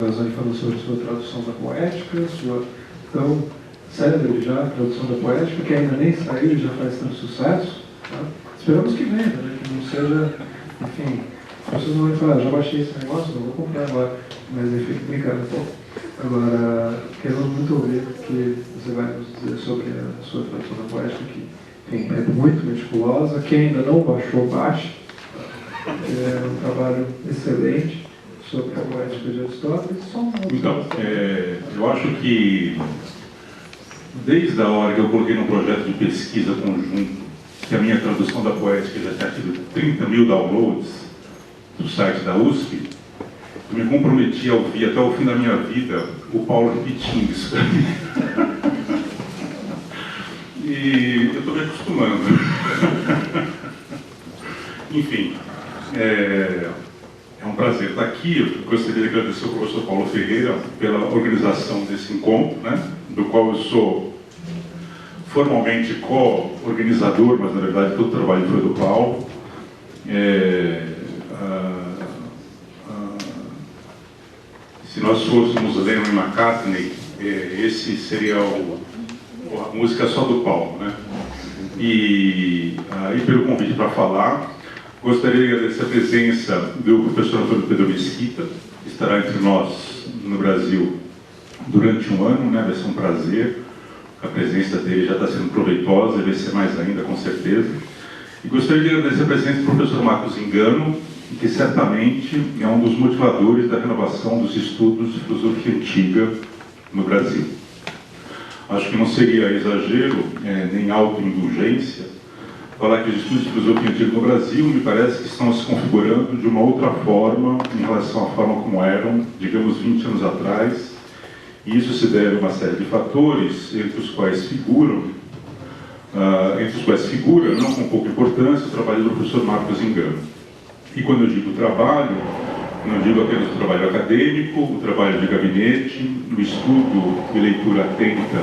Ele falou sobre sua tradução da poética, sua tão célebre já tradução da poética, que ainda nem saiu e já faz tanto sucesso. Tá? Esperamos que venda, né? Que não seja, enfim, as pessoas não vão falar, já baixei esse negócio, não vou comprar agora, mas aí fica brincando um pouco. Agora, queremos muito ouvir o que você vai nos dizer sobre a sua tradução da poética, que enfim, é muito meticulosa. Quem ainda não baixou, baixe. É um trabalho excelente sobre a poética de Aristóteles. Então, eu acho que desde a hora que eu coloquei num projeto de pesquisa conjunto que a minha tradução da poética já tinha tido 30 mil downloads do site da USP, eu me comprometi a ouvir até o fim da minha vida o Paulo repetindo isso para mim. E eu estou me acostumando. Enfim, é um prazer estar aqui. Eu gostaria de agradecer ao professor Paulo Ferreira pela organização desse encontro, né, do qual eu sou formalmente co-organizador, mas na verdade todo o trabalho foi do Paulo. Se nós fôssemos Lennon e McCartney, esse seria a música só do Paulo, né? E pelo convite para falar, gostaria de agradecer a presença do professor Antônio Pedro Mesquita, que estará entre nós no Brasil durante um ano, né? Vai ser um prazer. A presença dele já está sendo proveitosa e vai ser mais ainda, com certeza. E gostaria de agradecer a presença do professor Marcos Engano, que certamente é um dos motivadores da renovação dos estudos de filosofia antiga no Brasil. Acho que não seria exagero, nem autoindulgência, falar que os estudos de filosofia antiga no Brasil me parece que estão se configurando de uma outra forma em relação à forma como eram, digamos, 20 anos atrás, e isso se deve a uma série de fatores, entre os quais figura, não com pouca importância, o trabalho do professor Marcos Engano. E quando eu digo trabalho, não digo apenas o trabalho acadêmico, o trabalho de gabinete, o estudo e leitura atenta,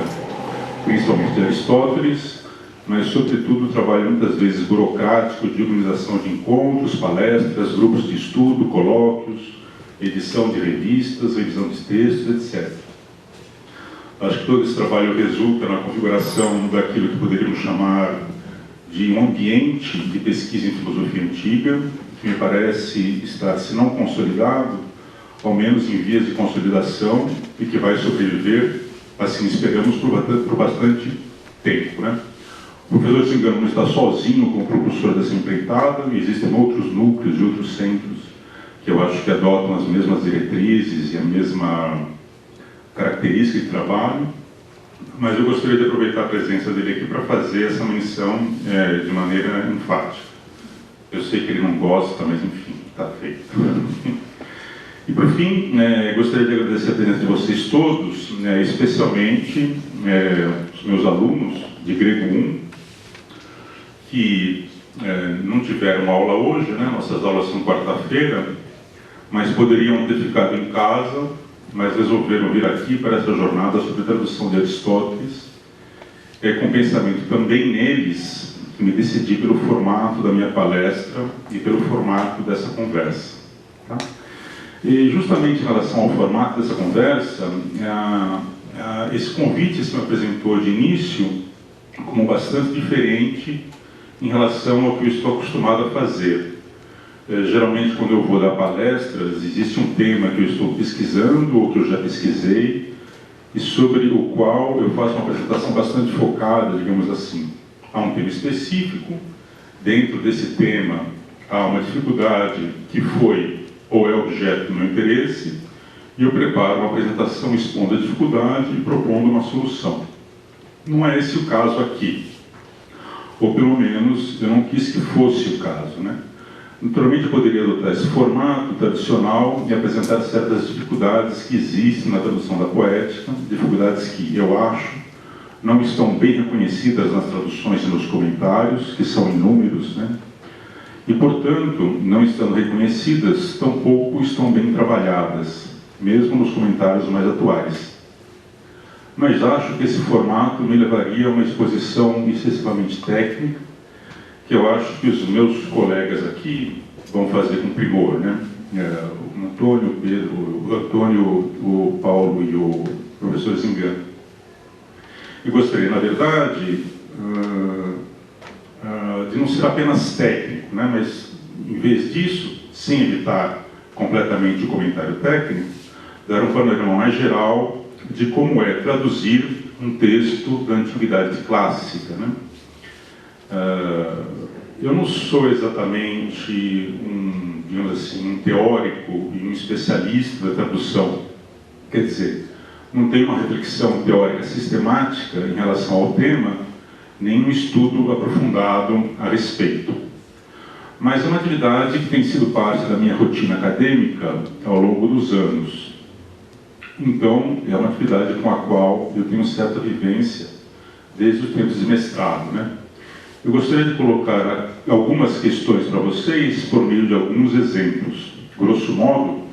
principalmente de Aristóteles, mas, sobretudo, o trabalho muitas vezes burocrático de organização de encontros, palestras, grupos de estudo, colóquios, edição de revistas, revisão de textos, etc. Acho que todo esse trabalho resulta na configuração daquilo que poderíamos chamar de um ambiente de pesquisa em filosofia antiga, que me parece estar, se não consolidado, ao menos em vias de consolidação, e que vai sobreviver, assim esperamos, por bastante tempo, né? O professor Engano não está sozinho como propulsor dessa empreitada, e existem outros núcleos e outros centros que eu acho que adotam as mesmas diretrizes e a mesma característica de trabalho, mas eu gostaria de aproveitar a presença dele aqui para fazer essa menção de maneira enfática. Eu sei que ele não gosta, mas enfim, está feito. E por fim, gostaria de agradecer a presença de vocês todos, especialmente os meus alunos de Grego 1, que não tiveram aula hoje, né? Nossas aulas são quarta-feira, mas poderiam ter ficado em casa, mas resolveram vir aqui para essa jornada sobre a tradução de Aristóteles, com pensamento também neles, que me decidi pelo formato da minha palestra e pelo formato dessa conversa. Tá? E justamente em relação ao formato dessa conversa, esse convite se me apresentou de início como bastante diferente em relação ao que eu estou acostumado a fazer. Geralmente, quando eu vou dar palestras, existe um tema que eu estou pesquisando ou que eu já pesquisei e sobre o qual eu faço uma apresentação bastante focada, digamos assim. Há um tema específico, dentro desse tema há uma dificuldade que foi ou é objeto do meu interesse, e eu preparo uma apresentação expondo a dificuldade e propondo uma solução. Não é esse o caso aqui, ou pelo menos eu não quis que fosse o caso, né? Naturalmente eu poderia adotar esse formato tradicional e apresentar certas dificuldades que existem na tradução da poética, dificuldades que eu acho não estão bem reconhecidas nas traduções e nos comentários, que são inúmeros, né? E, portanto, não estando reconhecidas, tampouco estão bem trabalhadas, mesmo nos comentários mais atuais. Mas acho que esse formato me levaria a uma exposição excessivamente técnica, que eu acho que os meus colegas aqui vão fazer com primor, né? Antônio, o Pedro, o Antônio, o Paulo e o professor Zingano. Eu gostaria, na verdade, de não ser apenas técnico, né, mas, em vez disso, sem evitar completamente o comentário técnico, dar um panorama mais geral de como é traduzir um texto da Antiguidade Clássica, né? Eu não sou exatamente digamos assim, um teórico e um especialista da tradução. Quer dizer, não tenho uma reflexão teórica sistemática em relação ao tema, nem um estudo aprofundado a respeito. Mas é uma atividade que tem sido parte da minha rotina acadêmica ao longo dos anos. Então, é uma atividade com a qual eu tenho certa vivência desde os tempos de mestrado, né? Eu gostaria de colocar algumas questões para vocês por meio de alguns exemplos. Grosso modo,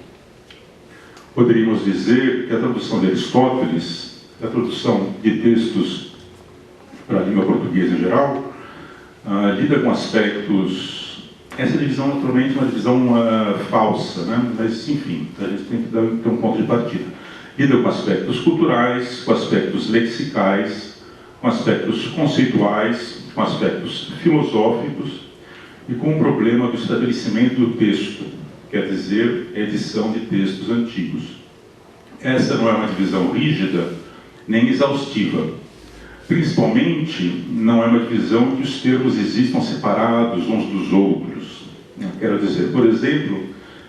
poderíamos dizer que a tradução de Aristóteles, a tradução de textos para a língua portuguesa em geral, lida com aspectos... Essa divisão, naturalmente, é uma divisão falsa, né? Mas, enfim, a gente tem que ter um ponto de partida. Lida com aspectos culturais, com aspectos lexicais, com aspectos conceituais, com aspectos filosóficos e com o problema do estabelecimento do texto, quer dizer, edição de textos antigos. Essa não é uma divisão rígida nem exaustiva. Principalmente, não é uma divisão em que os termos existam separados uns dos outros. Quero dizer, por exemplo,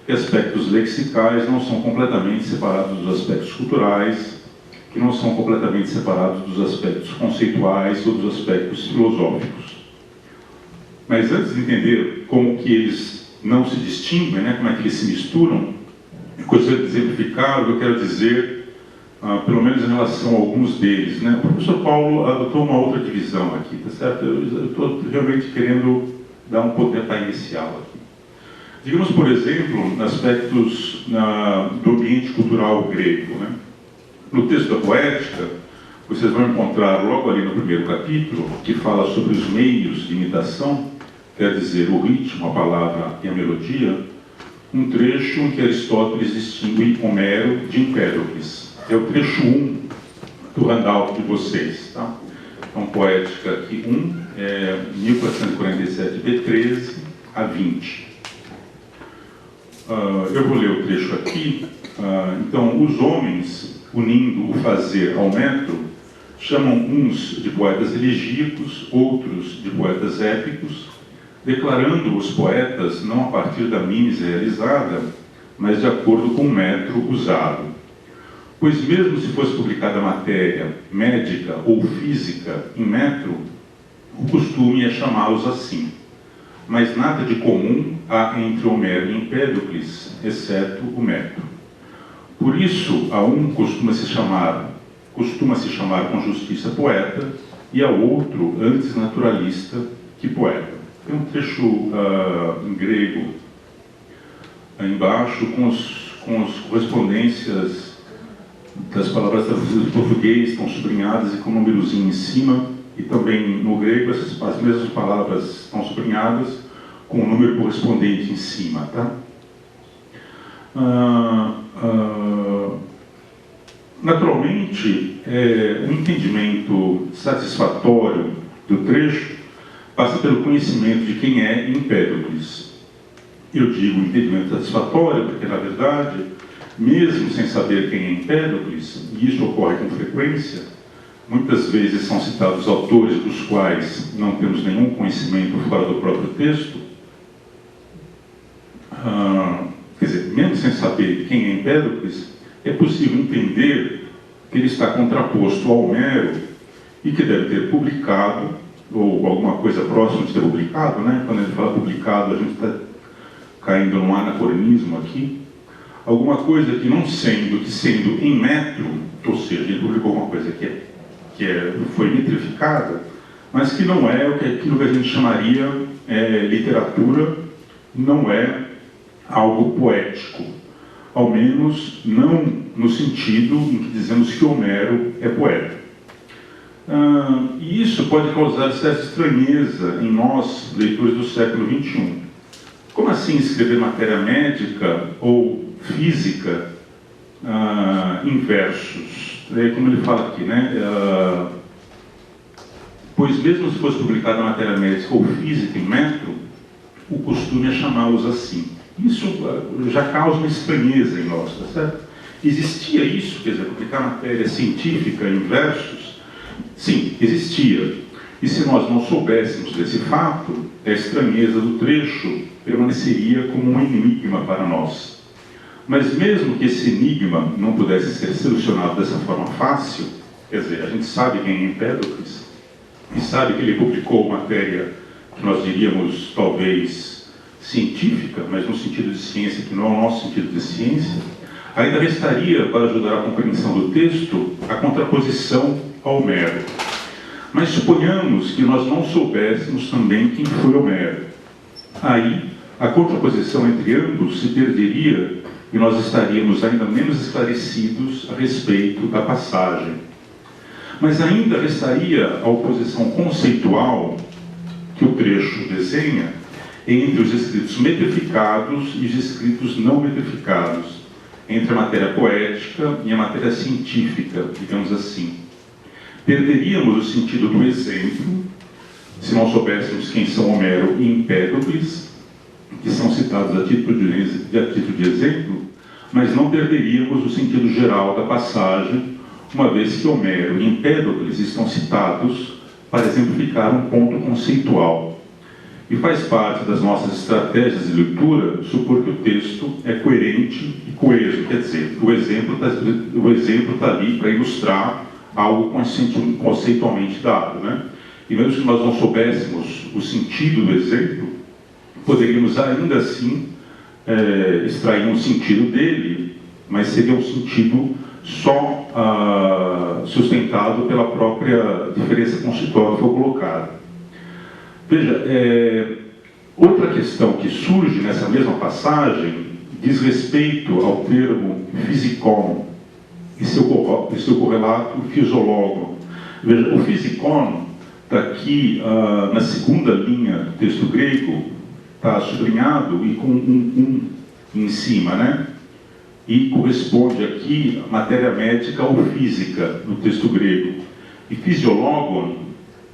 que aspectos lexicais não são completamente separados dos aspectos culturais, que não são completamente separados dos aspectos conceituais ou dos aspectos filosóficos. Mas antes de entender como que eles não se distinguem, né, como é que eles se misturam, eu gostaria de exemplificar o que eu quero dizer, pelo menos em relação a alguns deles, né? O professor Paulo adotou uma outra divisão aqui, tá certo? Eu estou realmente querendo dar um pontapé inicial aqui. Digamos, por exemplo, aspectos do ambiente cultural grego, né? No texto da Poética, vocês vão encontrar logo ali no primeiro capítulo, que fala sobre os meios de imitação, quer dizer, o ritmo, a palavra e a melodia, um trecho em que Aristóteles distingue Homero de Empédocles. É o trecho 1 do handout de vocês, tá? Então, Poética aqui 1, 1447, B13 a 20. Eu vou ler o trecho aqui. Então, os homens, unindo o fazer ao metro, chamam uns de poetas elegíacos, outros de poetas épicos, declarando os poetas não a partir da mimes realizada, mas de acordo com o metro usado. Pois mesmo se fosse publicada matéria médica ou física em metro, o costume é chamá-los assim. Mas nada de comum há entre Homero e Empédocles, exceto o metro. Por isso, a um costuma se chamar com justiça poeta, e a outro antes naturalista que poeta. Tem um trecho em grego aí embaixo com as correspondências das palavras traduzidas em português, estão sublinhadas e com um númerozinho em cima, e também no grego as mesmas palavras estão sublinhadas com um número correspondente em cima, tá? Naturalmente, o entendimento satisfatório do trecho passa pelo conhecimento de quem é Empédocles. Eu digo entendimento satisfatório porque, na verdade, mesmo sem saber quem é Empédocles, e isso ocorre com frequência, muitas vezes são citados autores dos quais não temos nenhum conhecimento fora do próprio texto. Quer dizer, mesmo sem saber quem é Empédocles, é possível entender que ele está contraposto ao Homero e que deve ter publicado, ou alguma coisa próxima de ter publicado, né? Quando a gente fala publicado, a gente está caindo num anacronismo aqui. Alguma coisa que não sendo, que sendo em metro, ou seja, ele publicou alguma coisa foi metrificada, mas que não é aquilo que a gente chamaria literatura, não é algo poético. Ao menos não no sentido em que dizemos que Homero é poeta. E isso pode causar certa estranheza em nós, leitores do século XXI. Como assim escrever matéria médica ou física em versos. Como ele fala aqui, né? Pois mesmo se fosse publicada a matéria médica ou física em metro, o costume é chamá-los assim. Isso já causa uma estranheza em nós, tá certo? Existia isso, quer dizer, publicar matéria científica em versos? Sim, existia. E se nós não soubéssemos desse fato, a estranheza do trecho permaneceria como um enigma para nós. Mas mesmo que esse enigma não pudesse ser solucionado dessa forma fácil, quer dizer, a gente sabe quem é Empédocles, e sabe que ele publicou matéria que nós diríamos, talvez, científica, mas no sentido de ciência que não é o nosso sentido de ciência, ainda restaria, para ajudar a compreensão do texto, a contraposição ao Homero. Mas suponhamos que nós não soubéssemos também quem foi Homero. Aí, a contraposição entre ambos se perderia e nós estaríamos ainda menos esclarecidos a respeito da passagem. Mas ainda restaria a oposição conceitual que o trecho desenha entre os escritos metrificados e os escritos não metrificados, entre a matéria poética e a matéria científica, digamos assim. Perderíamos o sentido do exemplo, se não soubéssemos quem são Homero e Empédocles, que são citados a título de exemplo, mas não perderíamos o sentido geral da passagem, uma vez que Homero e Empédocles estão citados para exemplificar um ponto conceitual. E faz parte das nossas estratégias de leitura supor que o texto é coerente e coeso, quer dizer, o exemplo está ali para ilustrar algo conceitualmente dado, né? E mesmo que nós não soubéssemos o sentido do exemplo, poderíamos ainda assim extrair um sentido dele, mas seria um sentido só sustentado pela própria diferença conceitual que foi colocada. Veja, outra questão que surge nessa mesma passagem diz respeito ao termo physikon e seu correlato fisiologo. Veja, o physikon está aqui na segunda linha do texto grego, está sublinhado e com um em cima, né? E corresponde aqui a matéria médica ou física no texto grego. E fisiologon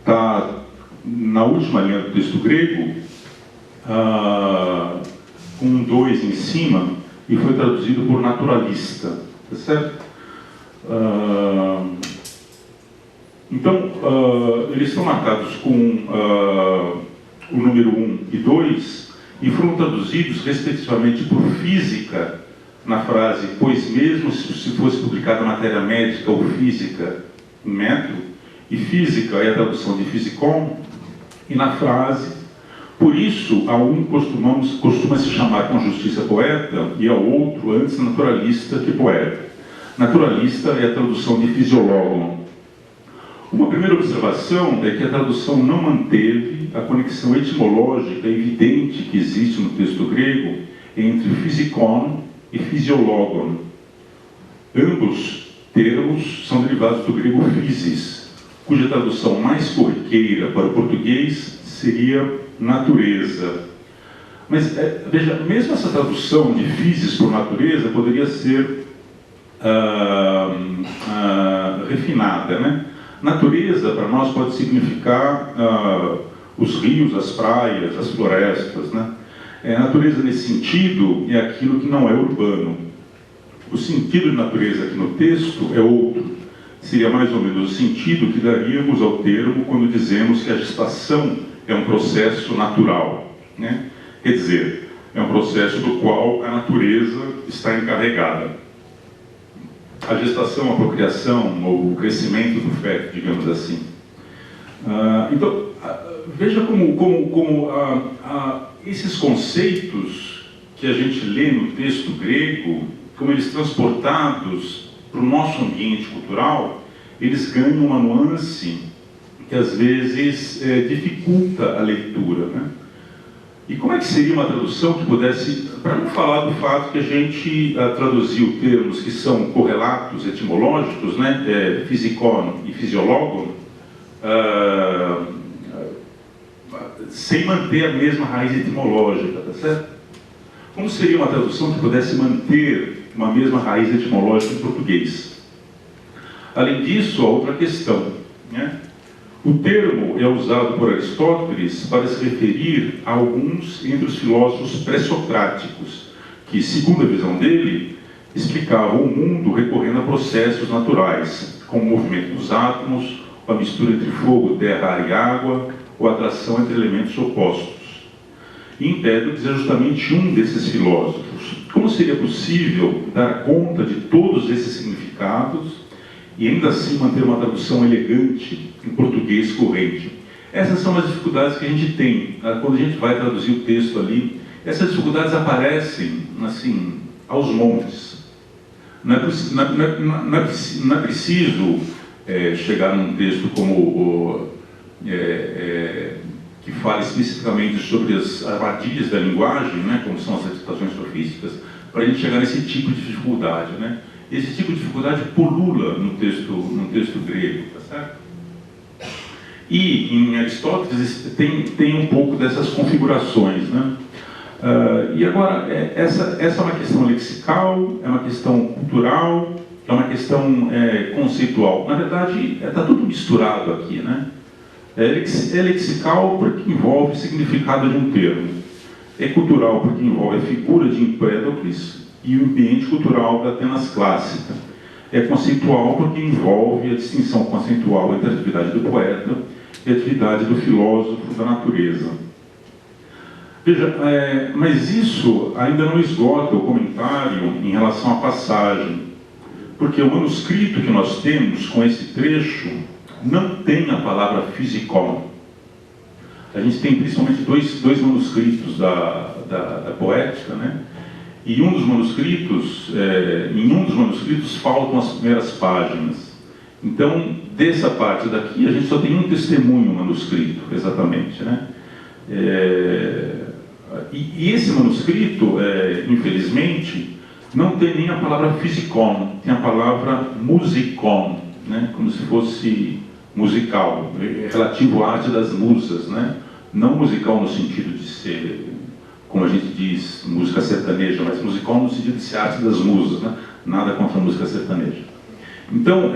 está na última linha do texto grego, com um 2 em cima, e foi traduzido por naturalista, tá certo? Então, eles estão marcados com o número 1 e 2, e foram traduzidos respectivamente por física, na frase, pois mesmo se fosse publicada matéria médica ou física em metro, e física é a tradução de physikon, e na frase, por isso a um costuma se chamar com justiça poeta, e ao outro antes naturalista que poeta. Naturalista é a tradução de fisiologon. Uma primeira observação é que a tradução não manteve a conexão etimológica evidente que existe no texto grego entre physikon e physiologon. Ambos termos são derivados do grego physis, cuja tradução mais corriqueira para o português seria natureza. Mas, veja, mesmo essa tradução de physis por natureza poderia ser refinada, né? Natureza, para nós, pode significar os rios, as praias, as florestas, né? Natureza, nesse sentido, é aquilo que não é urbano. O sentido de natureza aqui no texto é outro. Seria mais ou menos o sentido que daríamos ao termo quando dizemos que a gestação é um processo natural, né? Quer dizer, é um processo do qual a natureza está encarregada. A gestação, a procriação, ou o crescimento do feto, digamos assim. Então, veja como esses conceitos que a gente lê no texto grego, como eles transportados para o nosso ambiente cultural, eles ganham uma nuance que às vezes dificulta a leitura, né? E como é que seria uma tradução que pudesse, para não falar do fato que a gente traduziu termos que são correlatos etimológicos, né, physikon e physiologon, sem manter a mesma raiz etimológica, tá certo? Como seria uma tradução que pudesse manter uma mesma raiz etimológica em português? Além disso, há outra questão, né? O termo é usado por Aristóteles para se referir a alguns entre os filósofos pré-socráticos, que, segundo a visão dele, explicavam o mundo recorrendo a processos naturais, como o movimento dos átomos, a mistura entre fogo, terra, ar e água, ou a atração entre elementos opostos. E Empédocles é justamente um desses filósofos. Como seria possível dar conta de todos esses significados e ainda assim manter uma tradução elegante em português corrente? Essas são as dificuldades que a gente tem quando a gente vai traduzir o texto ali. Essas dificuldades aparecem assim aos montes. Não é preciso chegar num texto como que fala especificamente sobre as armadilhas da linguagem, né, como são as citações sofísticas, para a gente chegar nesse tipo de dificuldade, né? Esse tipo de dificuldade pulula no texto grego, tá certo? E em Aristóteles tem um pouco dessas configurações, né? E agora, essa é uma questão lexical, é uma questão cultural, é uma questão conceitual. Na verdade, está tudo misturado aqui, né? É lexical porque envolve o significado de um termo. É cultural porque envolve a figura de Empédocles e o ambiente cultural da Atenas clássica. É conceitual porque envolve a distinção conceitual entre a atividade do poeta e a atividade do filósofo da natureza. Veja, mas isso ainda não esgota o comentário em relação à passagem, porque o manuscrito que nós temos com esse trecho não tem a palavra physikon. A gente tem principalmente dois manuscritos da poética, né? E em um dos manuscritos faltam as primeiras páginas. Então, dessa parte daqui, a gente só tem um testemunho manuscrito, exatamente, né? E esse manuscrito, infelizmente, não tem nem a palavra physikon, tem a palavra musicon, né? Como se fosse musical, relativo à arte das musas, né? Não musical no sentido de ser, como a gente diz, música sertaneja, mas musical no sentido de ser arte das musas, né? Nada contra a música sertaneja. Então,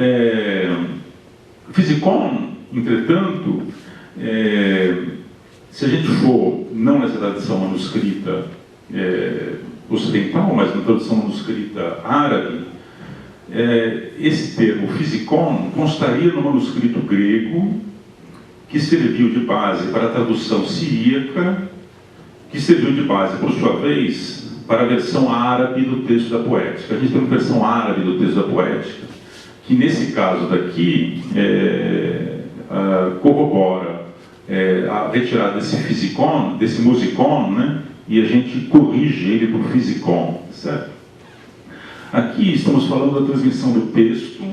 physikon, entretanto, se a gente for, não nessa tradução manuscrita ocidental, mas na tradução manuscrita árabe, esse termo physikon constaria no manuscrito grego, que serviu de base para a tradução siríaca, que serviu de base, por sua vez, para a versão árabe do texto da poética. A gente tem uma versão árabe do texto da poética, que nesse caso daqui corrobora a retirada desse physikon, desse musicon, né? E a gente corrige ele por physikon, certo? Aqui estamos falando da transmissão do texto,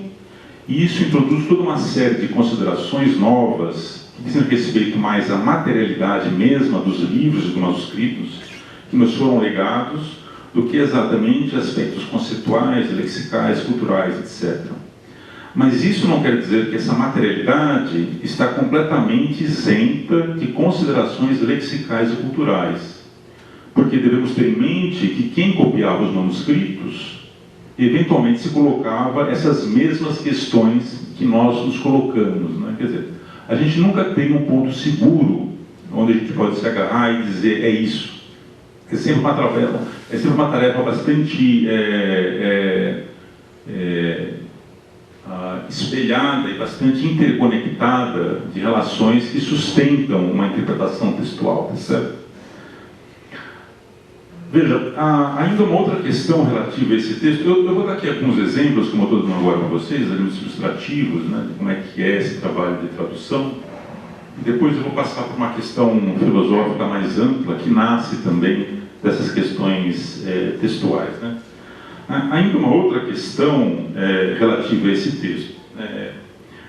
e isso introduz toda uma série de considerações novas que dizem respeito mais à materialidade mesma dos livros e dos manuscritos que nos foram legados, do que exatamente aspectos conceituais, lexicais, culturais, etc. Mas isso não quer dizer que essa materialidade está completamente isenta de considerações lexicais e culturais, porque devemos ter em mente que quem copiava os manuscritos eventualmente se colocava essas mesmas questões que nós nos colocamos, né? Quer dizer, a gente nunca tem um ponto seguro onde a gente pode se agarrar e dizer é isso. É sempre uma tarefa bastante espelhada e bastante interconectada de relações que sustentam uma interpretação textual, tá certo? Veja, ainda uma outra questão relativa a esse texto. Eu vou dar aqui alguns exemplos, como eu estou dando agora para vocês, elementos ilustrativos, né, de como é que é esse trabalho de tradução. E depois eu vou passar por uma questão filosófica mais ampla, que nasce também dessas questões textuais, né? Ainda uma outra questão relativa a esse texto.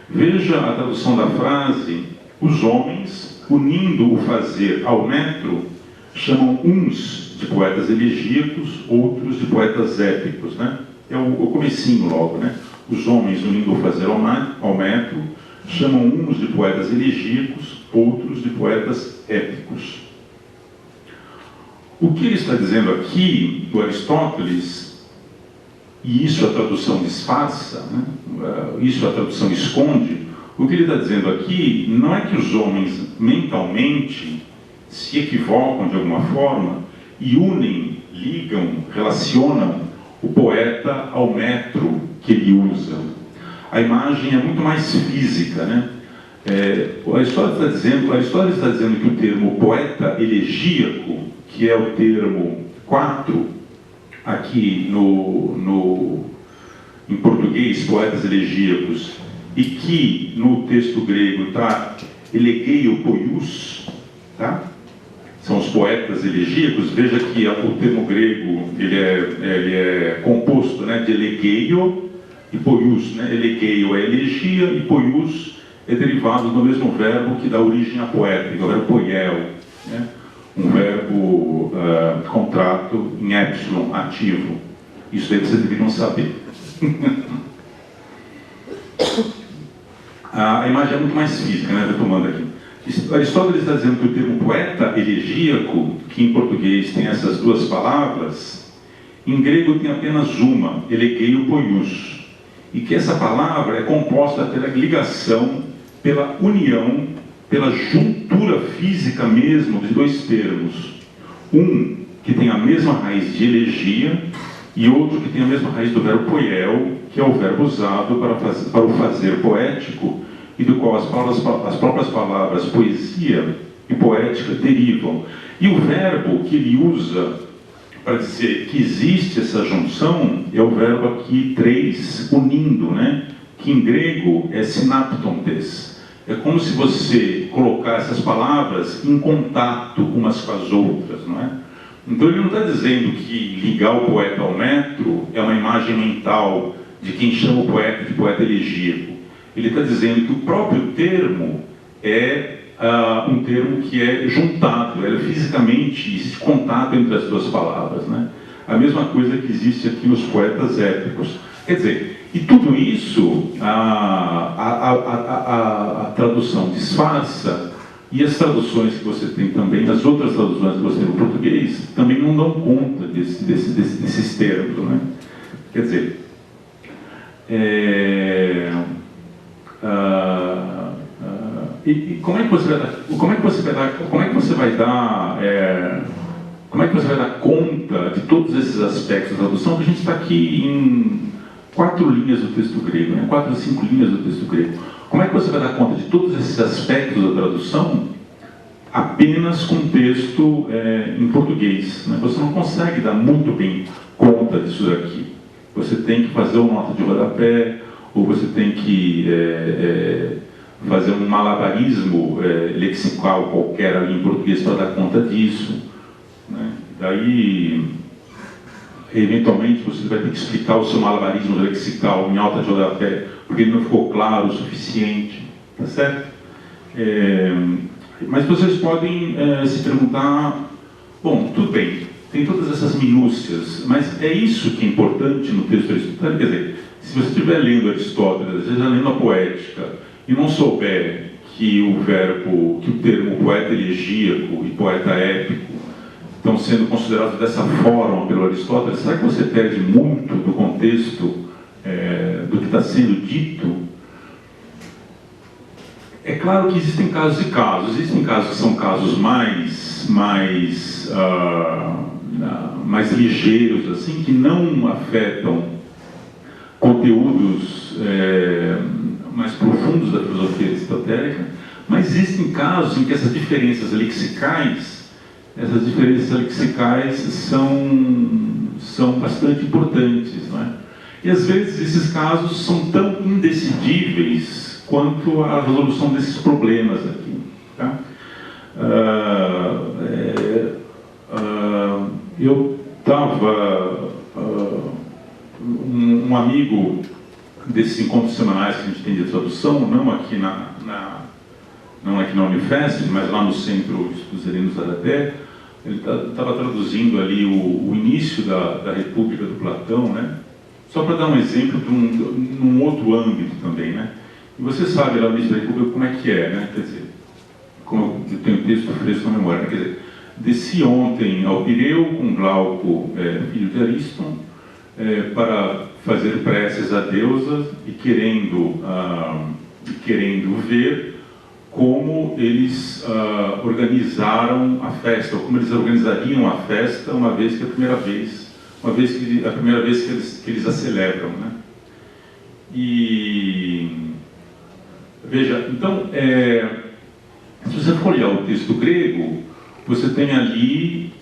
Veja a tradução da frase: os homens, unindo o fazer ao metro, chamam uns de poetas elegíacos, outros de poetas épicos, né? É o comecinho logo, né? Os homens, unindo o fazer ao metro, chamam uns de poetas elegíacos, outros de poetas épicos. O que ele está dizendo aqui, o Aristóteles, e isso a tradução disfarça, né? Isso a tradução esconde, o que ele está dizendo aqui não é que os homens mentalmente se equivocam de alguma forma e unem, ligam, relacionam o poeta ao metro que ele usa. A imagem é muito mais física, né? Aristóteles está dizendo que o termo poeta elegíaco, que é o termo 4, aqui em português, poetas elegíacos, e que no texto grego está elegeio poius, tá? São os poetas elegíacos. Veja que o termo grego ele é composto, né, de elegeio e poius, né? Elegeio é elegia e poius é derivado do mesmo verbo que dá origem à poética, o verbo poiel, né? Um verbo contrato em épsilon, ativo. Isso aí vocês deveriam saber. A imagem é muito mais física, né? Retomando aqui. Aristóteles está dizendo que o termo poeta elegíaco, que em português tem essas duas palavras, em grego tem apenas uma, elegeio poius, e que essa palavra é composta pela ligação, pela união, pela juntura física mesmo de dois termos. Um que tem a mesma raiz de elegia e outro que tem a mesma raiz do verbo poiel, que é o verbo usado para o fazer poético e do qual as próprias palavras poesia e poética derivam. E o verbo que ele usa para dizer que existe essa junção é o verbo aqui 3, unindo, né? Que em grego é synaptontes. É como se você colocar essas palavras em contato umas com as outras, não é? Então ele não está dizendo que ligar o poeta ao metro é uma imagem mental de quem chama o poeta de poeta elegíaco. Ele está dizendo que o próprio termo é um termo que é juntado, é fisicamente esse contato entre as duas palavras, né? A mesma coisa que existe aqui nos poetas épicos. Quer dizer, e tudo isso a tradução disfarça, e as traduções que você tem também, as outras traduções que você tem no português, também não dão conta desses termos, né? Quer dizer, como é que você vai dar conta de todos esses aspectos da tradução? Que a gente está aqui em 4 linhas do texto grego, né? 4 ou 5 linhas do texto grego. Como é que você vai dar conta de todos esses aspectos da tradução apenas com texto em português, né? Você não consegue dar muito bem conta disso daqui. Você tem que fazer uma nota de rodapé, ou você tem que fazer um malabarismo lexical qualquer ali em português para dar conta disso, né? Daí, eventualmente, você vai ter que explicar o seu malabarismo lexical em alta de rodapé, porque ele não ficou claro o suficiente, tá certo? Mas vocês podem se perguntar, bom, tudo bem, tem todas essas minúcias, mas é isso que é importante no texto aristotélico? Quer dizer, se você estiver lendo Aristóteles, seja lendo a poética, e não souber que o termo poeta elegíaco e poeta épico estão sendo considerados dessa forma pelo Aristóteles, será que você perde muito do contexto do que está sendo dito? É claro que existem casos e casos. Existem casos que são casos mais ligeiros, assim, que não afetam conteúdos mais profundos da filosofia aristotélica, mas existem casos em que essas diferenças lexicais são bastante importantes, não é? E às vezes esses casos são tão indecidíveis quanto a resolução desses problemas aqui, tá? Eu estava um amigo desses encontros semanais que a gente tem de tradução, não aqui na Unifesp, mas lá no Centro dos Helenos Zaraté. Ele estava traduzindo ali o início da República do Platão, né? Só para dar um exemplo de num outro âmbito também, né? E você sabe lá no início da República como é que é, né? Quer dizer, como eu tenho texto fresco na memória, né? Quer dizer, Desci ontem ao Pireu com Glauco, filho de Ariston, para fazer preces à deusa e querendo ver como eles organizaram a festa, ou como eles organizariam a festa a primeira vez que eles a celebram, né? E veja, então, se você for olhar o texto grego, você tem ali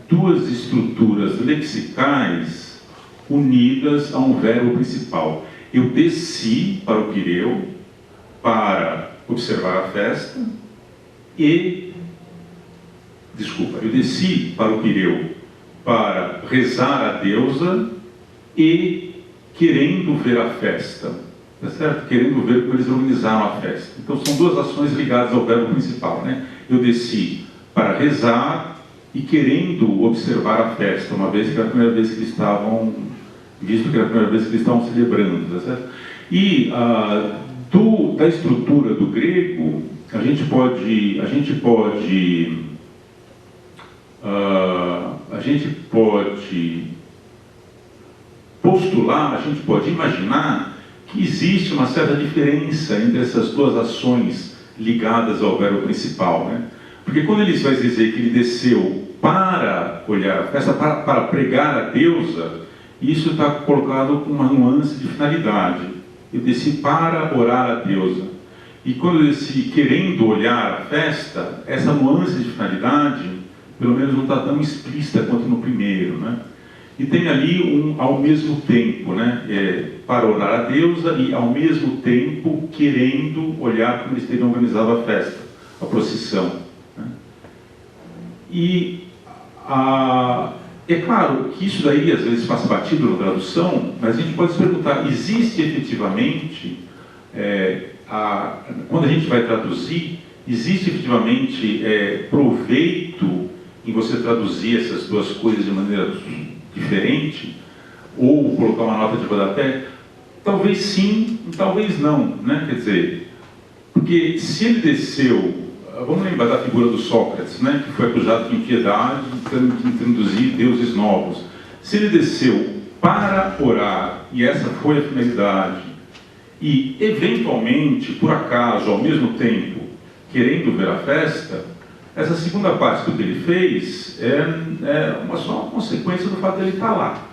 duas estruturas lexicais unidas a um verbo principal. Eu desci para o Pireu para observar a festa eu desci para o Pireu para rezar a deusa e querendo ver a festa, tá certo? Querendo ver como eles organizaram a festa. Então são duas ações ligadas ao verbo principal, né? Eu desci para rezar e querendo observar a festa, uma vez que era a primeira vez que eles estavam, visto que era a primeira vez que eles estavam celebrando, tá certo? E da estrutura do grego, a gente pode postular, a gente pode imaginar que existe uma certa diferença entre essas duas ações ligadas ao verbo principal, né? Porque quando ele vai dizer que ele desceu para olhar a festa, para pregar a deusa, isso está colocado com uma nuance de finalidade. Eu desci para orar a deusa. E quando eu desci querendo olhar a festa, essa nuance de finalidade, pelo menos não está tão explícita quanto no primeiro, né? E tem ali ao mesmo tempo, né? Para orar a deusa e ao mesmo tempo querendo olhar como eles teriam organizado a festa, a procissão, né? E é claro que isso daí às vezes passa batido na tradução, mas a gente pode se perguntar, existe efetivamente, quando a gente vai traduzir, existe efetivamente proveito em você traduzir essas duas coisas de maneira diferente, ou colocar uma nota de rodapé? Talvez sim, talvez não, né? Quer dizer, porque se ele desceu, vamos lembrar da figura do Sócrates, né? Que foi acusado de impiedade, de introduzir deuses novos. Se ele desceu para orar, e essa foi a finalidade, e eventualmente, por acaso, ao mesmo tempo, querendo ver a festa, essa segunda parte do que ele fez só uma consequência do fato de ele estar lá.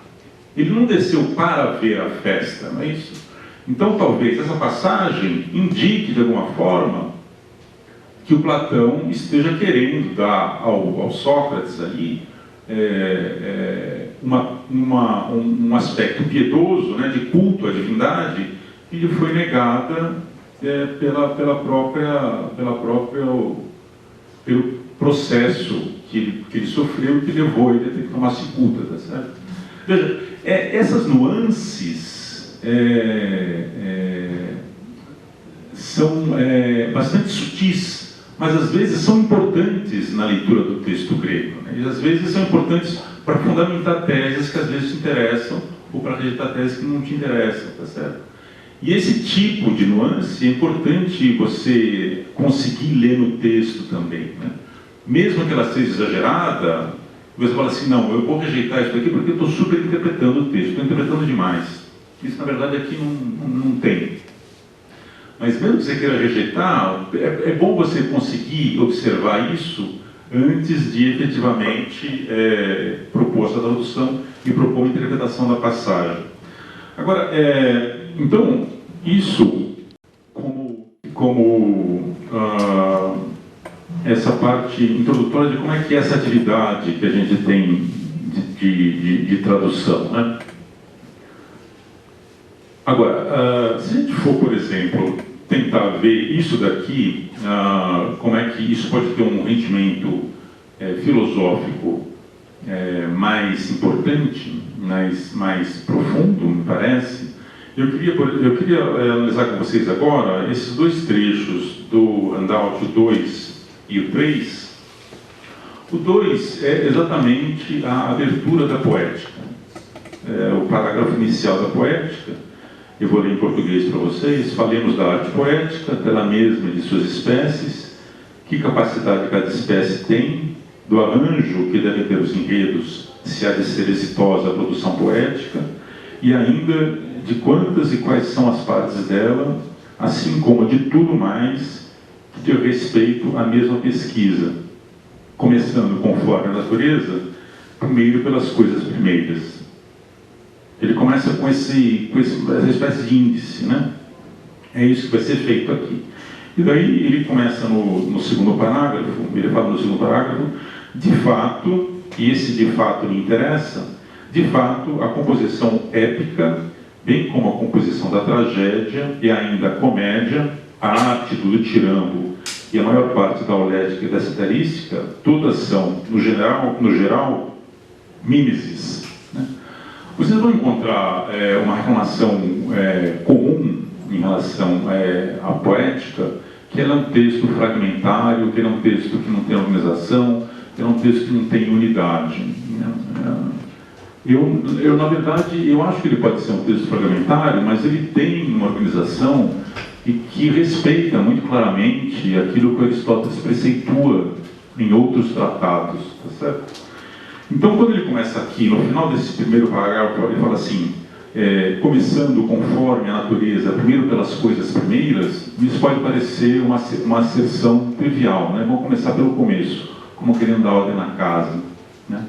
Ele não desceu para ver a festa, não é isso? Então, talvez essa passagem indique, de alguma forma, que o Platão esteja querendo dar ao Sócrates ali um aspecto piedoso, né, de culto à divindade, que lhe foi negada pelo processo que ele sofreu e que levou ele a ter que tomar sepulta, tá certo? Veja, essas nuances são bastante sutis, mas às vezes são importantes na leitura do texto grego, né? E às vezes são importantes para fundamentar teses que às vezes te interessam ou para rejeitar teses que não te interessam, tá certo? E esse tipo de nuance é importante você conseguir ler no texto também, né? Mesmo que ela seja exagerada, você fala assim, não, eu vou rejeitar isso aqui porque eu estou super interpretando o texto, estou interpretando demais. Isso, na verdade, aqui não tem. Mas mesmo que você queira rejeitar, é bom você conseguir observar isso antes de efetivamente propor essa tradução e propor uma interpretação da passagem. Agora, então, isso como essa parte introdutória de como é que é essa atividade que a gente tem de tradução, né? Agora, se a gente for, por exemplo, tentar ver isso daqui, como é que isso pode ter um rendimento filosófico mais importante, mais profundo, me parece, eu queria analisar com vocês agora esses dois trechos do Handout 2 e o 3. O 2 é exatamente a abertura da poética, o parágrafo inicial da poética. Eu vou ler em português para vocês. Falemos da arte poética, dela mesma e de suas espécies, que capacidade cada espécie tem, do arranjo que deve ter os enredos, se há de ser exitosa a produção poética, e ainda de quantas e quais são as partes dela, assim como de tudo mais que diz respeito à mesma pesquisa, começando conforme a natureza, primeiro pelas coisas primeiras. Ele começa com essa espécie de índice, né? É isso que vai ser feito aqui. E daí ele começa no segundo parágrafo, ele fala no segundo parágrafo, de fato, e esse de fato lhe interessa, de fato, a composição épica, bem como a composição da tragédia e ainda a comédia, a arte do ditirambo e a maior parte da holética e da citarística, todas são, no geral mimeses. Né? Vocês vão encontrar uma reclamação comum em relação à poética, que ela é um texto fragmentário, que ele é um texto que não tem organização, que é um texto que não tem unidade. Né? Eu, na verdade, eu acho que ele pode ser um texto fragmentário, mas ele tem uma organização e que respeita muito claramente aquilo que Aristóteles preceitua em outros tratados, tá certo? Então, quando ele começa aqui, no final desse primeiro parágrafo, ele fala assim, começando conforme a natureza, primeiro pelas coisas primeiras, isso pode parecer uma asserção trivial, né? Vamos começar pelo começo, como querendo dar ordem na casa, né?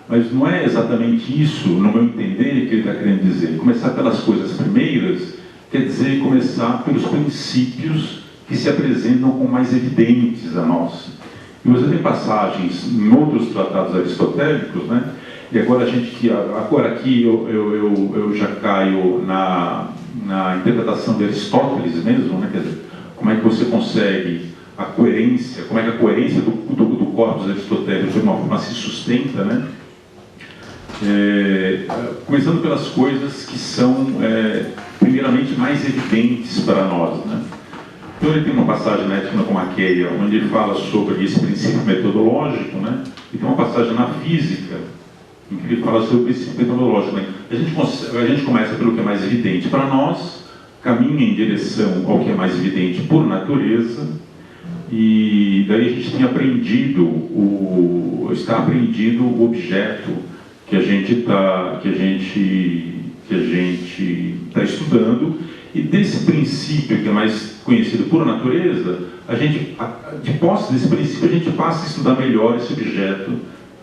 Mas não é exatamente isso, no meu entender, que ele está querendo dizer. Começar pelas coisas primeiras quer dizer começar pelos princípios que se apresentam como mais evidentes a nós. E você tem passagens em outros tratados aristotélicos, né? E agora aqui eu já caio na interpretação de Aristóteles mesmo, né? Quer dizer, como é que você consegue a coerência, como é que a coerência do corpus aristotélico de uma forma se sustenta, né? Começando pelas coisas que são primeiramente mais evidentes para nós, né? Então ele tem uma passagem na Ética Nicomaqueia, onde ele fala sobre esse princípio metodológico, né? E tem uma passagem na Física, em que ele fala sobre o princípio metodológico, né? A gente começa pelo que é mais evidente para nós, caminha em direção ao que é mais evidente por natureza, e daí a gente tem está aprendido o objeto que a gente está estudando, e desse princípio que é mais conhecido por natureza, de posse desse princípio, a gente passa a estudar melhor esse objeto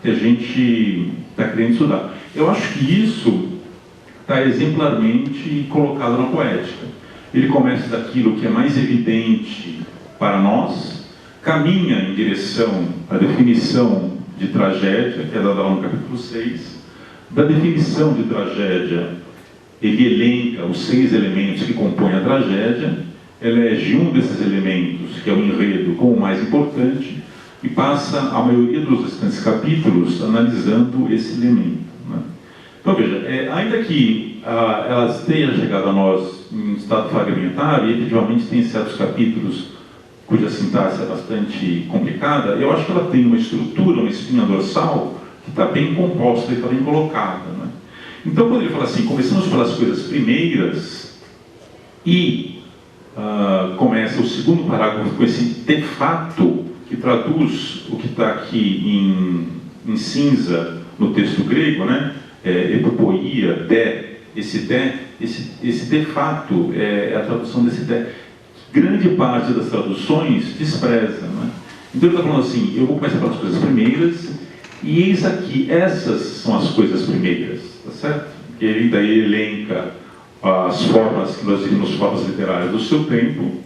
que a gente está querendo estudar. Eu acho que isso está exemplarmente colocado na poética. Ele começa daquilo que é mais evidente para nós, caminha em direção à definição de tragédia, que é dada lá no capítulo 6. Da definição de tragédia, ele elenca os 6 elementos que compõem a tragédia, elege um desses elementos, que é o enredo, como o mais importante, e passa a maioria dos restantes capítulos analisando esse elemento. Né? Então, veja, ainda que elas tenham chegado a nós em estado fragmentar, e efetivamente tem certos capítulos cuja sintaxe é bastante complicada, eu acho que ela tem uma estrutura, uma espinha dorsal, que está bem composta e está bem colocada. Né? Então, quando ele fala assim, começamos pelas coisas primeiras, e começa o segundo parágrafo com esse de fato, que traduz o que está aqui em cinza no texto grego, né? Epopoia, esse de fato é a tradução desse de. Grande parte das traduções despreza. Né? Então ele está falando assim, eu vou começar pelas coisas primeiras, e eis aqui, essas são as coisas primeiras, tá certo? E ele daí elenca as formas que nós diríamos formas literárias do seu tempo,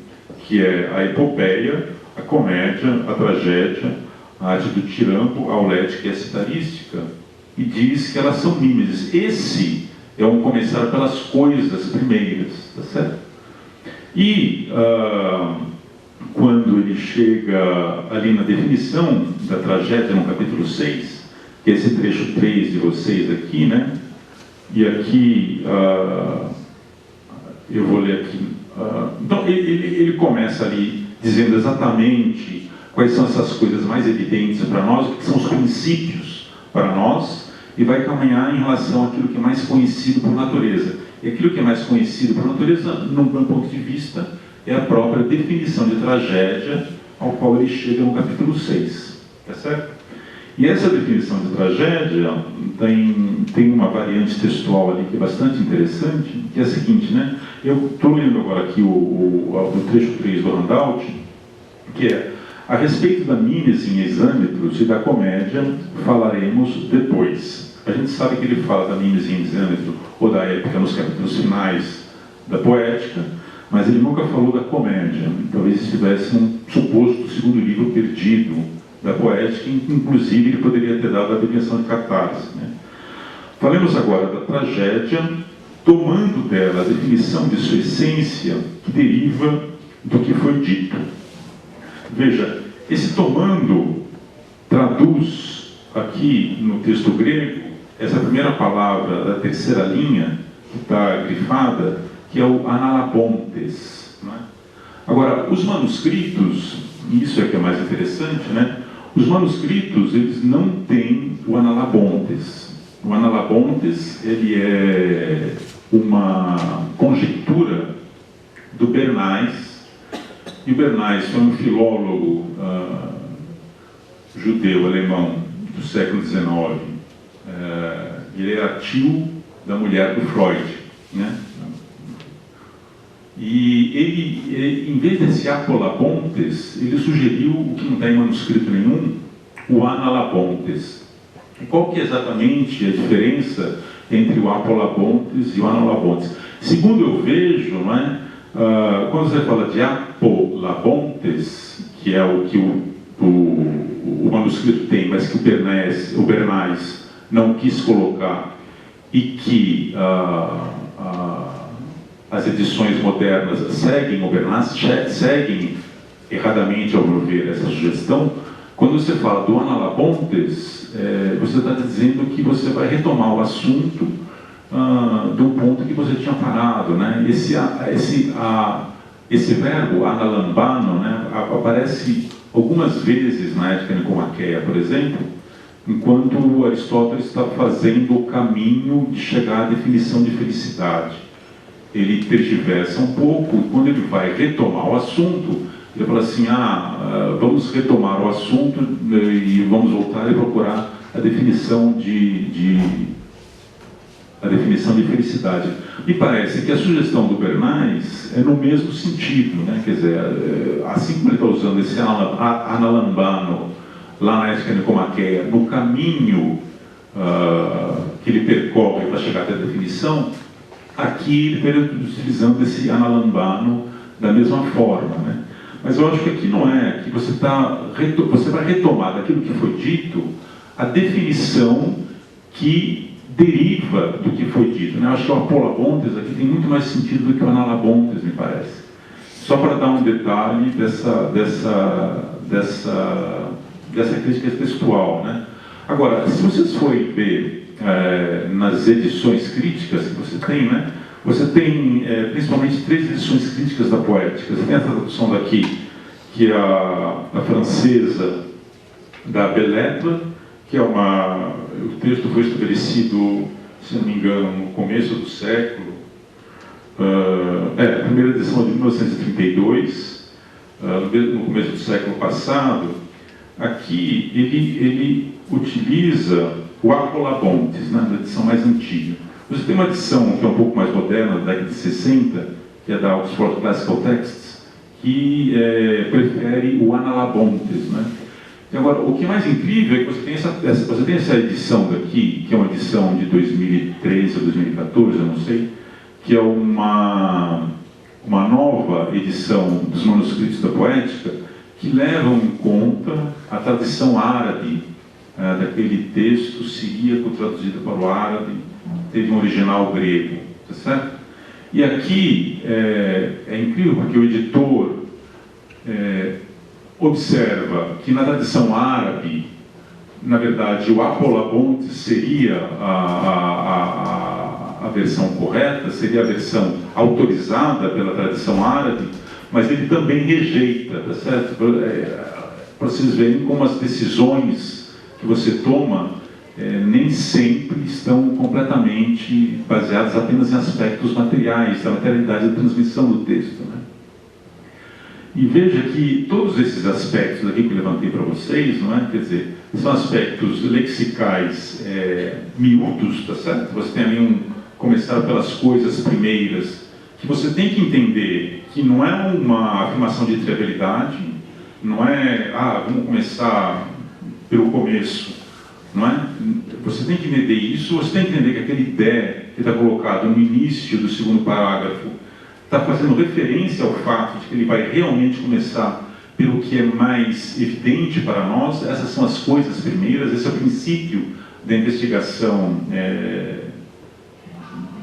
que é a epopeia, a comédia, a tragédia, a arte do tirambo, a holética e a citarística, e diz que elas são mimeses. Esse é um começar pelas coisas primeiras, tá certo? E quando ele chega ali na definição da tragédia, no capítulo 6, que é esse trecho 3 de vocês aqui, né? E aqui, eu vou ler aqui. Então, ele começa ali dizendo exatamente quais são essas coisas mais evidentes para nós, o que são os princípios para nós, e vai caminhar em relação àquilo que é mais conhecido por natureza. E aquilo que é mais conhecido por natureza, no meu ponto de vista, é a própria definição de tragédia, ao qual ele chega no capítulo 6, tá certo? E essa definição de tragédia tem uma variante textual ali que é bastante interessante, que é a seguinte, né? Eu estou lendo agora aqui o trecho 3 do handout, que é: a respeito da mimes em hexâmetros e da comédia, falaremos depois. A gente sabe que ele fala da mimes em hexâmetro ou da épica nos capítulos finais da poética, mas ele nunca falou da comédia. Talvez estivesse num suposto segundo livro perdido da poética, inclusive ele poderia ter dado a definição de catarse, né? Falemos agora da tragédia, tomando dela a definição de sua essência, que deriva do que foi dito. Veja, esse tomando traduz aqui no texto grego essa primeira palavra da terceira linha, que está grifada, que é o analabontes, né? Agora, os manuscritos, e isso é que é mais interessante, né? Os manuscritos, eles não têm o analabontes. O analabontes, ele é uma conjectura do Bernays, e o Bernays foi um filólogo judeu-alemão do século XIX. Ele era tio da mulher do Freud, né? E ele, em vez desse apolabontes, ele sugeriu o que não está em manuscrito nenhum, o analabontes. E qual que é exatamente a diferença entre o apolabontes e o analabontes? Segundo eu vejo, não é, quando você fala de apolabontes, que é o que o manuscrito tem, mas que o Bernays não quis colocar, e que as edições modernas seguem o Bernays, seguem erradamente, ao meu ver, essa sugestão. Quando você fala do analabontes, você está dizendo que você vai retomar o assunto do ponto que você tinha parado, né? Esse verbo analambano, né, aparece algumas vezes na Ética Nicomaqueia, por exemplo, enquanto Aristóteles está fazendo o caminho de chegar à definição de felicidade. Ele tergiversa um pouco, e quando ele vai retomar o assunto, ele fala assim: vamos retomar o assunto e vamos voltar e procurar a definição de felicidade. Me parece que a sugestão do Bernays é no mesmo sentido, né? Quer dizer, assim como ele está usando esse analambano lá na Ética Nicomaqueia, no caminho que ele percorre para chegar até a definição, aqui ele está utilizando esse analambano da mesma forma, né? Mas eu acho que aqui não é, que você vai retomar daquilo que foi dito a definição que deriva do que foi dito, né? Eu acho que o apolabontes aqui tem muito mais sentido do que o analabontes, me parece. Só para dar um detalhe dessa crítica textual, né? Agora, se vocês forem ver nas edições críticas que você tem, né? Você tem principalmente 3 edições críticas da poética. Você tem a tradução daqui, que é a francesa da Belles-Lettres, que é o texto foi estabelecido, se não me engano, no começo do século, a primeira edição é de 1932, no começo do século passado. Aqui ele utiliza o apolabontes, né, na edição mais antiga. Você tem uma edição que é um pouco mais moderna, da década de 60, que é da Oxford Classical Texts, que prefere o analabontes, né? E agora, o que é mais incrível é que você tem essa edição daqui, que é uma edição de 2013 ou 2014, eu não sei, que é uma nova edição dos manuscritos da poética, que levam em conta a tradição árabe daquele texto siríaco traduzido para o árabe, teve um original grego, tá certo? E aqui é incrível porque o editor observa que na tradição árabe, na verdade, o apolabontes seria a versão correta, seria a versão autorizada pela tradição árabe, mas ele também rejeita, tá certo? Para vocês verem como as decisões que você toma nem sempre estão completamente baseadas apenas em aspectos materiais, da materialidade da transmissão do texto, né? E veja que todos esses aspectos aqui que eu levantei para vocês, não é? Quer dizer, são aspectos lexicais miúdos, tá certo? Você tem ali começar pelas coisas primeiras, que você tem que entender que não é uma afirmação de trivialidade, não é, vamos começar pelo começo, não é? Você tem que entender isso, você tem que entender que aquele ideia que está colocado no início do segundo parágrafo está fazendo referência ao fato de que ele vai realmente começar pelo que é mais evidente para nós. Essas são as coisas primeiras, esse é o princípio da investigação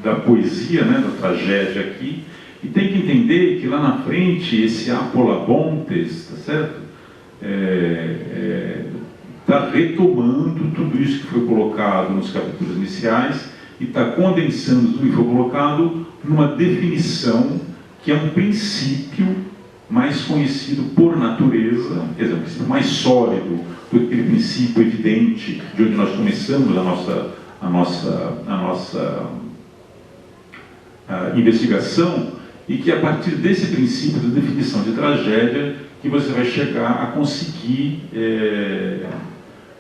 da poesia, né, da tragédia aqui. E tem que entender que lá na frente esse apolabontes, tá certo? Está retomando tudo isso que foi colocado nos capítulos iniciais e está condensando tudo que foi colocado numa definição que é um princípio mais conhecido por natureza, quer dizer, um princípio mais sólido do que aquele princípio evidente de onde nós começamos a nossa investigação, e que a partir desse princípio da definição de tragédia que você vai chegar a conseguir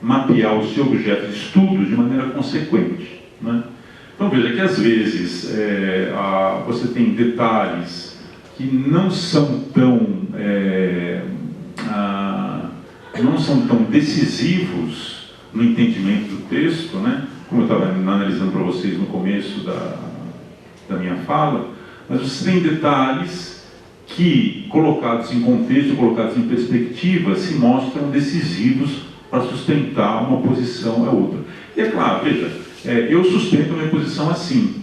mapear o seu objeto de estudo de maneira consequente, né? Então veja que às vezes você tem detalhes que não são tão decisivos no entendimento do texto, né? Como eu estava analisando para vocês no começo da minha fala, mas você tem detalhes que, colocados em contexto, colocados em perspectiva, se mostram decisivos para sustentar uma posição a outra. E é claro, veja, eu sustento a minha posição assim.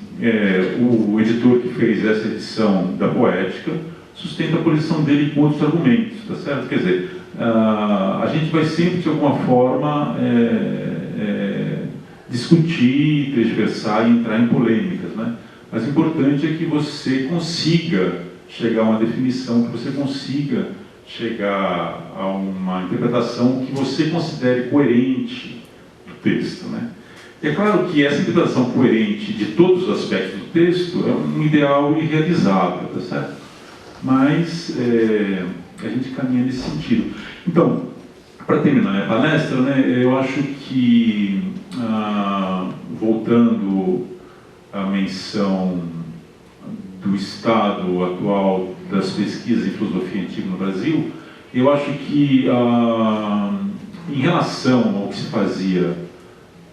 O editor que fez essa edição da Poética sustenta a posição dele com outros argumentos, tá certo? Quer dizer, a gente vai sempre, de alguma forma, discutir, transversar e entrar em polêmicas, né? Mas o importante é que você consiga chegar a uma definição, que você consiga chegar a uma interpretação que você considere coerente do texto, né? E é claro que essa interpretação coerente de todos os aspectos do texto é um ideal irrealizável, tá certo? Mas a gente caminha nesse sentido. Então, para terminar a minha palestra, né, eu acho que, voltando à menção do estado atual das pesquisas em filosofia antiga no Brasil, eu acho que, em relação ao que se fazia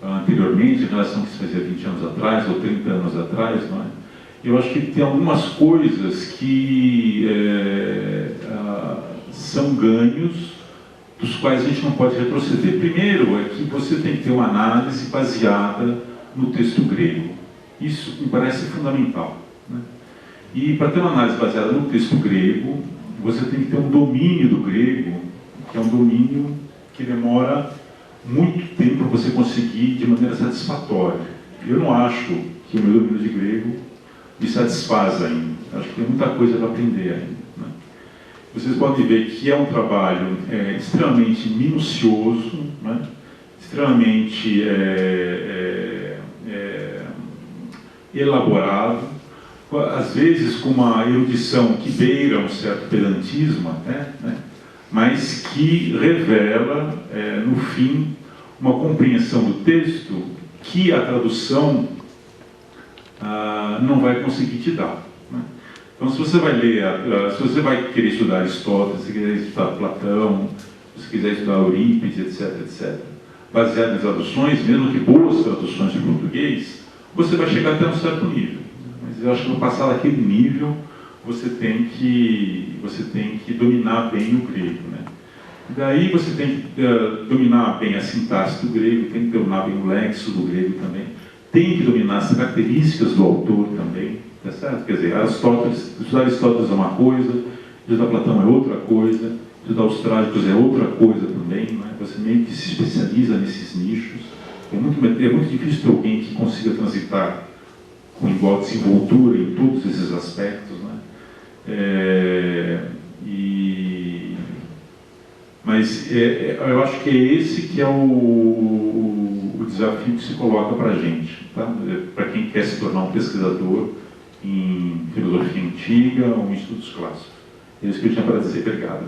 anteriormente, em relação ao que se fazia 20 anos atrás, ou 30 anos atrás, não é? Eu acho que tem algumas coisas que são ganhos dos quais a gente não pode retroceder. Primeiro é que você tem que ter uma análise baseada no texto grego. Isso me parece fundamental, né? E para ter uma análise baseada no texto grego, você tem que ter um domínio do grego, que é um domínio que demora muito tempo para você conseguir de maneira satisfatória. Eu não acho que o meu domínio de grego me satisfaz ainda. Acho que tem muita coisa para aprender ainda, né? Vocês podem ver que é um trabalho extremamente minucioso, né? Extremamente elaborado, às vezes com uma erudição que beira um certo pedantismo até, né? Mas que revela, no fim, uma compreensão do texto que a tradução não vai conseguir te dar, né? Então, se você vai ler, se você vai querer estudar Aristóteles, se quiser estudar Platão, se quiser estudar Eurípides, etc., baseado nas traduções, mesmo que boas traduções de português, você vai chegar até um certo nível. Mas eu acho que para passar daquele nível, você tem que dominar bem o grego, né? Daí você tem que dominar bem a sintaxe do grego, tem que dominar bem o léxico do grego também, tem que dominar as características do autor também, tá certo? Quer dizer, estudar Aristóteles é uma coisa, estudar Platão é outra coisa, estudar os trágicos é outra coisa também, né? Você meio que se especializa nesses nichos. É muito difícil ter alguém que consiga transitar com igual desenvoltura em todos esses aspectos, né? Mas eu acho que é esse que é o desafio que se coloca para a gente, tá? Para quem quer se tornar um pesquisador em filosofia antiga ou em estudos clássicos. É isso que eu tinha para dizer. Obrigado.